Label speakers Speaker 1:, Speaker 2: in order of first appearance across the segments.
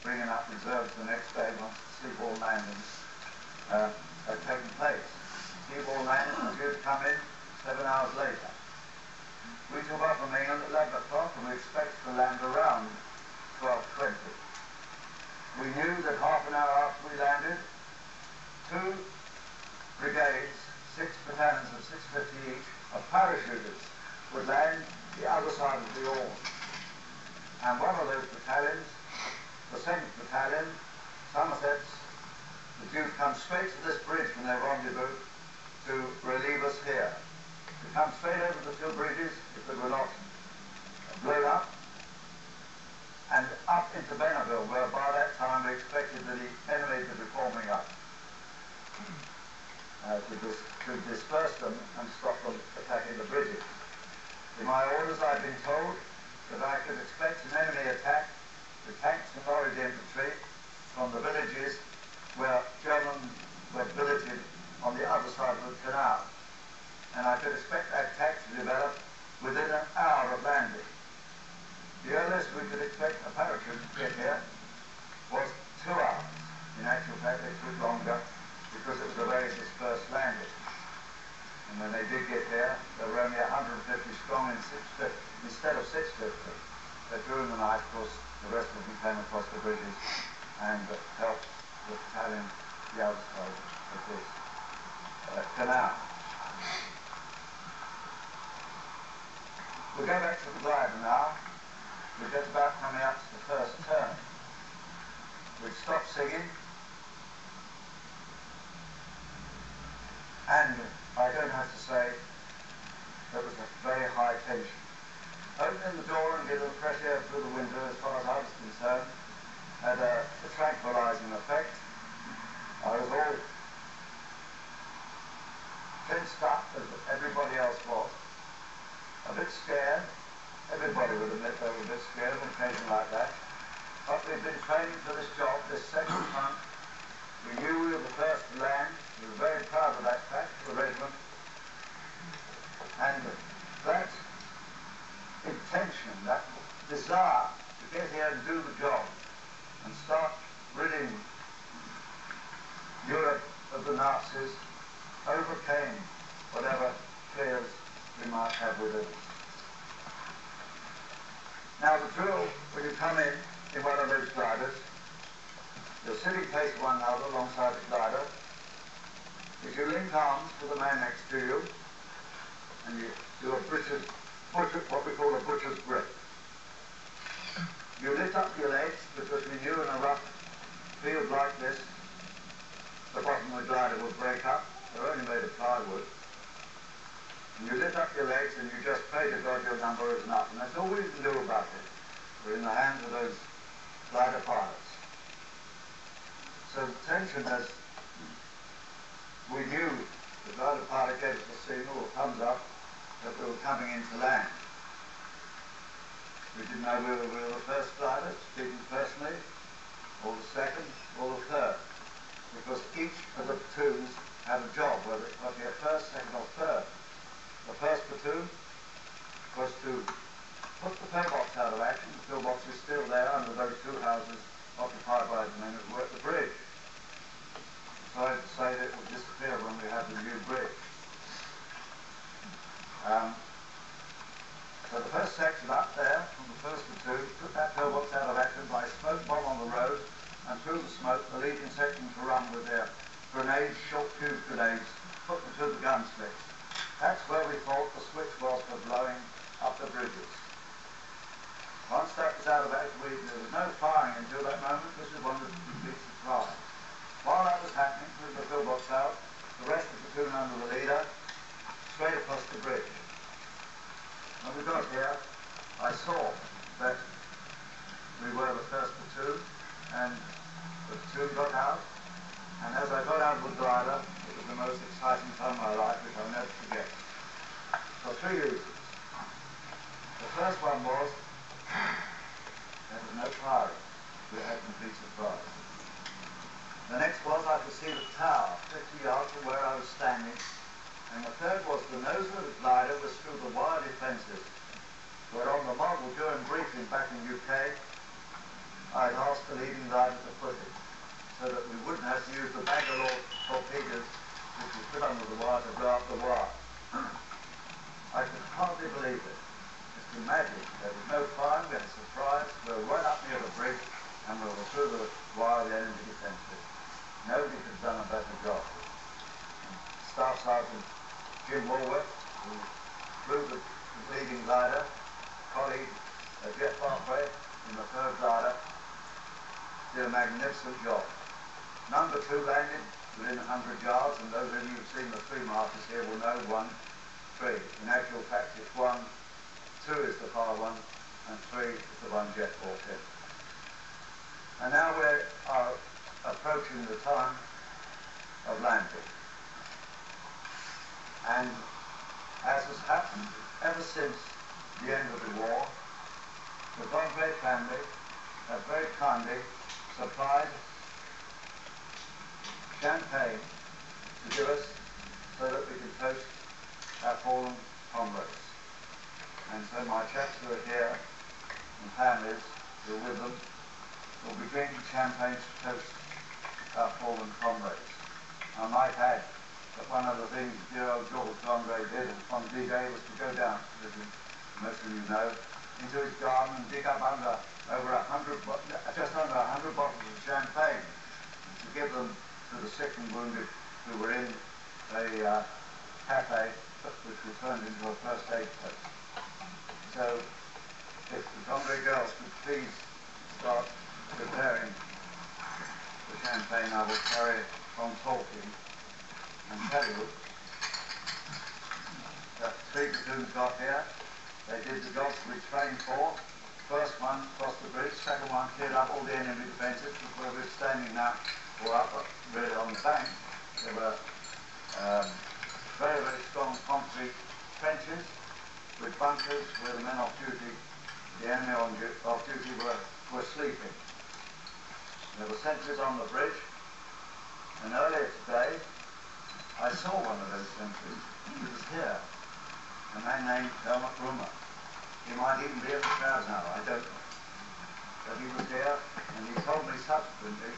Speaker 1: bringing up reserves the next day once the seaborne landings had taken place. Seaborne landings were due to come in 7 hours later. We took off from England at 11 o'clock and we expected to land around 12:20. We knew that half an hour after we landed, 2 brigades, 6 battalions of 650 each, of parachutists would land the other side of the Orme. And one of those battalions, the 2nd Battalion, Somerset's, was due to come straight to this bridge from their rendezvous to relieve us here. To come straight over the 2 bridges, if they were not blown up, and up into Benneville, where by that time we expected the enemy to be forming up, to disperse them and stop them attacking the bridges. In my orders I've been told that I could expect an enemy attack with tanks and lorry infantry from the villages where Germans were billeted on the other side of the canal. And I could expect that attack to develop within an hour of landing. The earliest we could expect a parachute to get here was 2 hours. In actual fact, it took longer because it was a very dispersed landing. And when they did get here, there were only 150 strong instead of 650. But during the night, of course, the rest of them came across the bridges and helped the battalion the other side of this canal. We'll go back to the glider now. We're just about coming up to the first turn. We've stopped singing, and I don't have to say there was a very high tension. Opening the door and getting the fresh air through the window, as far as I was concerned, had a tranquilizing effect. I was all tensed up as everybody else was, a bit scared. Everybody would admit they were a bit scared on occasion like that. But we've been training for this job this second month. We knew we were the first to land. We were very proud of that fact for the regiment. And that intention, that desire to get here and do the job and start ridding Europe of the Nazis overcame whatever fears we might have with it. Now the drill, when you come in one of those gliders, you're sitting face to one another alongside the glider, is you link arms to the man next to you, and you do a what we call a butcher's grip. You lift up your legs, because we knew in a rough field like this, the bottom of the glider would break up. They're only made of plywood. And you lift up your legs and you just pray to God your number is enough. And that's all we can do about it. We're in the hands of those glider pilots. So the tension, as we knew the glider pilot gave us a signal or thumbs up that we were coming into land. We didn't know whether we were the first glider, speaking personally, or the second, or the third. Because each of the platoons had a job, whether it was the first, second, or third. The first platoon was to put the pillbox out of action. The pillbox is still there under those 2 houses occupied by the men who were at the bridge. Sorry to say that it will disappear when we have the new bridge. So the first section up there, from the first platoon, took that pillbox out of action by a smoke bomb on the road, and through the smoke, the leading section to run with their grenades, short tube grenades, put them to the gun sticks. That's where we thought the switch was for blowing up the bridges. Once that was out of action, there was no firing until that moment. This is one of the complete surprise. While that was happening, with the pillbox out, the rest of the platoon under the leader, straight across the bridge. When we got here, I saw that we were the first platoon, and the platoon got out, and as I got out of the glider, it was the most exciting time of my life, which I'll never forget. For 3 reasons. The first one was, there was no firing. We had complete surprise. The next was, I could see the tower 50 yards from where I was standing. And the third was, the nose of the glider was through the wire defences, where on the model during briefing back in UK, I'd asked the leading rider to put it, so that we wouldn't have to use the Bangalore torpedoes which we put under the wire to blow up the wire. I could hardly believe it. It's magic. There was no fire, we had a surprise, we were right up near the bridge, and we were through the wire of the enemy defences. Nobody could have done a better job. Staff Sergeant Jim Warwick, who flew the leading glider, colleague Jeff Barclay in the third glider, did a magnificent job. Number 2 landed within 100 yards, and those of you who've seen the 3 markers here will know 1, 3. In actual fact, it's 1, 2 is the far one, and 3 is the one Jeff brought in. And now we are approaching the time of landing. And as has happened ever since the end of the war, the Gondray family have very kindly supplied champagne to give us so that we can toast our fallen comrades. And so my chaps who are here and families who are with them will be drinking champagne to toast our fallen comrades. I might add that one of the things dear old George Gondray did on D-Day was to go down, as most of you know, into his garden and dig up over 100, just under 100 bottles of champagne to give them to the sick and wounded who were in a cafe which was turned into a first aid post. So if the Gondray girls could please start preparing the champagne, I will carry on talking and tell you that 3 platoons got here. They did the jobs we trained for. First one crossed the bridge, second one cleared up all the enemy defences, where we're standing now, or up really on the bank. There were very, very strong concrete trenches with bunkers where the men off duty, the enemy off duty were sleeping. There were sentries on the bridge, and earlier today I saw one of those sentries. He was here, a man named Helmut Rummer. He might even be in the crowd now, I don't know. But he was here, and he told me subsequently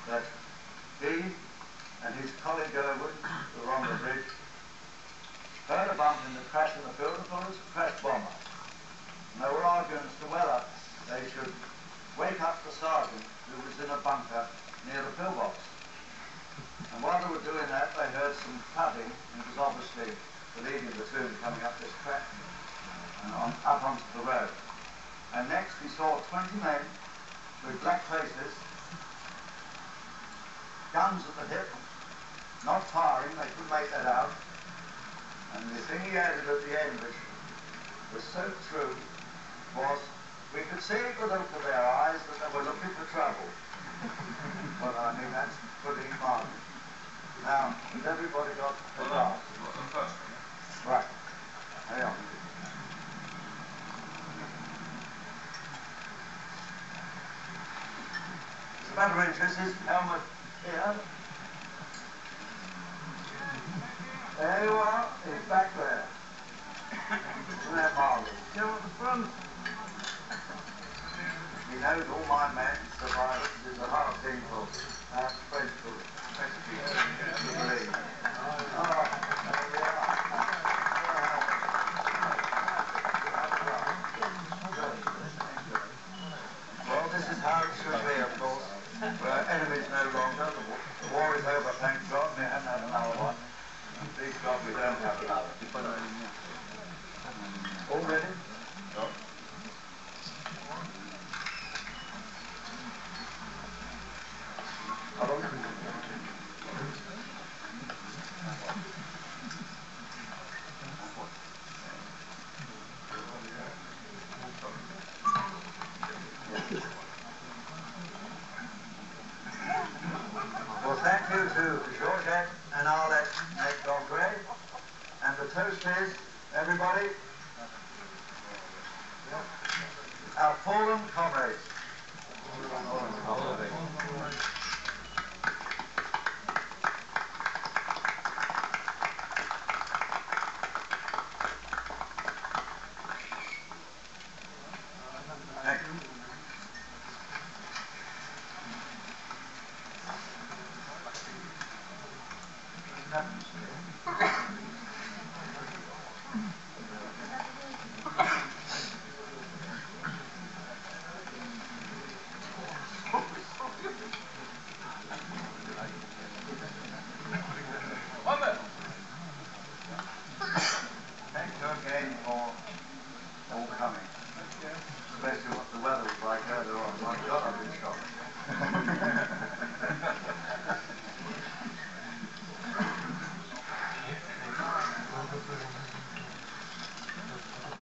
Speaker 1: that he and his colleague Irwin, who were on the bridge, heard a bump in the crash of the field and thought it was a crash bomber. And they were arguing as to whether they should wake up the sergeant who was in a bunker near the pillbox. And while they were doing that, they heard some thudding, and it was obviously the leading platoon coming up this track and up onto the road. And next we saw 20 men with black faces, guns at the hip, not firing, they couldn't make that out. And the thing he added at the end, which was so true, was we could see it with the look of their eyes that they were looking for trouble. Well, I mean, that's pretty marvelous. Now, has everybody got the glass? Right. Hang on. As a matter of interest, is Helmut here? There you are. He's back there. Isn't that marvelous? You know, at the front. He knows all my men survivors. It's a hard thing for French to believe. Well, this is how it should be, of course. We're enemies no longer. The war is over, thank God. We haven't had another one. And please God, we don't have another. All ready? No. happens to me.